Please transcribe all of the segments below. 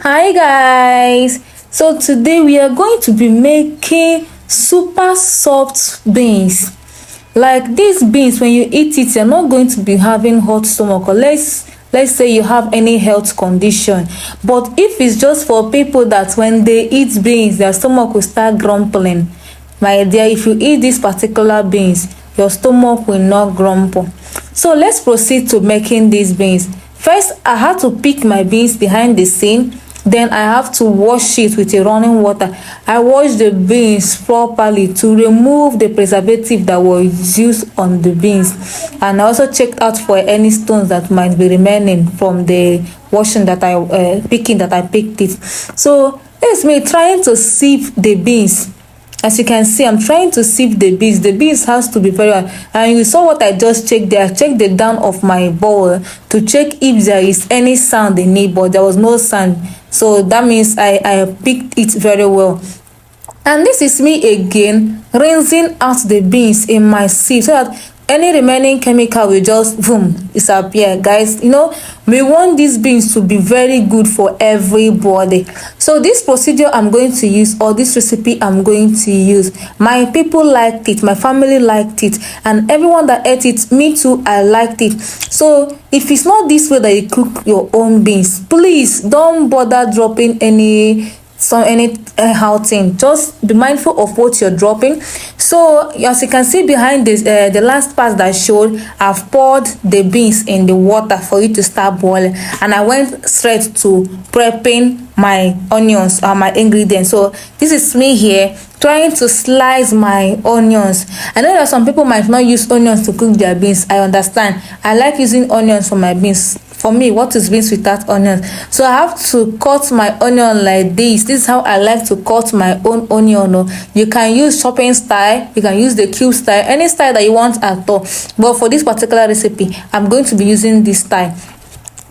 Hi guys, so today we are going to be making super soft beans. Like these beans, when you eat it, you're not going to be having hot stomach, or let's say you have any health condition. But if it's just for people that when they eat beans their stomach will start grumbling, my dear, if you eat this particular beans your stomach will not grumble. So let's proceed to making these beans. First, I had to pick my beans behind the scene. Then I have to wash it with a running water. I wash the beans properly to remove the preservative that was used on the beans, and I also checked out for any stones that might be remaining from the washing that I picked it. So it's me trying to sieve the beans. As you can see, I'm trying to sieve the beans. The beans has to be very hard. And you saw what I just checked there. I checked the down of my bowl to check if there is any sound in it, but there was no sound. So that means I picked it very well. And this is me again rinsing out the beans in my sieve so that any remaining chemical will just boom disappear. Guys, we want these beans to be very good for everybody. So this procedure I'm going to use, or this recipe I'm going to use, my people liked it, my family liked it, and everyone that ate it, me too, I liked it. So if it's not this way that you cook your own beans, please don't bother dropping any thing. Just be mindful of what you're dropping. So as you can see behind this, the last part that showed, I've poured the beans in the water for it to start boiling, and I went straight to prepping my onions or my ingredients. So this is me here trying to slice my onions. I know that some people might not use onions to cook their beans. I understand. I like using onions for my beans. For me, what is beans without onions? So I have to cut my onion like this. This is how I like to cut my own onion. You can use chopping style, you can use the cube style, any style that you want at all. But for this particular recipe, I'm going to be using this style.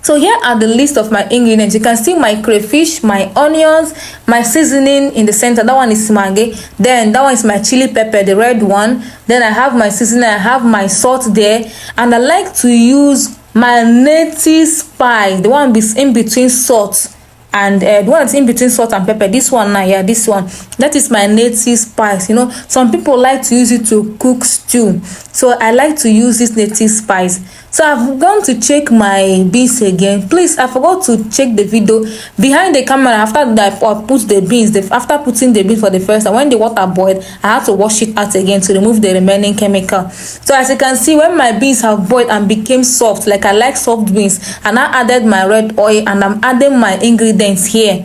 So here are the list of my ingredients. You can see my crayfish, my onions, my seasoning in the center. That one is maggi. Then that one is my chili pepper, the red one. Then I have my seasoning, I have my salt there, and I like to use my native spice, the one in between salt and the one that's in between salt and pepper. This one now, yeah, this one, that is my native spice. Some people like to use it to cook stew, so I like to use this native spice. So I've gone to check my beans again. Please, I forgot to check the video behind the camera. After that, I put the beans, after putting the beans for the first time, when the water boiled, I had to wash it out again to remove the remaining chemical. So as you can see, when my beans have boiled and became soft, like I like soft beans, and I added my red oil, and I'm adding my ingredients here.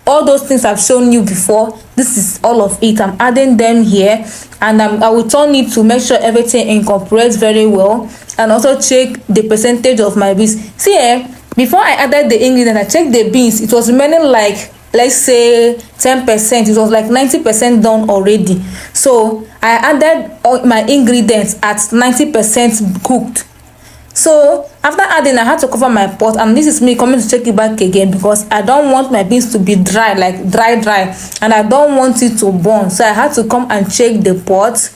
All those things I've shown you before, this is all of it. I'm adding them here, and I will turn it to make sure everything incorporates very well, and also check the percentage of my beans. See before I added the ingredient, I checked the beans. It was remaining like, let's say 10%. It was like 90% done already. So I added all my ingredients at 90% cooked. So after adding, I had to cover my pot, and this is me coming to check it back again because I don't want my beans to be dry, like dry, and I don't want it to burn. So I had to come and check the pot.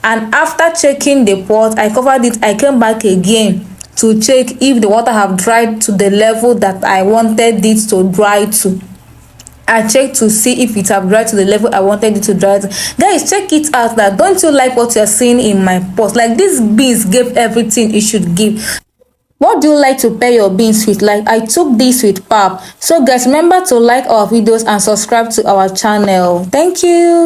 And after checking the pot, I covered it. I came back again to check if the water have dried to the level that I wanted it to dry to. I checked to see if it have dried to the level I wanted it to dry to. Guys, check it out. That don't you like what you're seeing in my pot? Like, these beans gave everything it should give. What do you like to pair your beans with? Like, I took this with pap. So guys, remember to like our videos and subscribe to our channel. Thank you.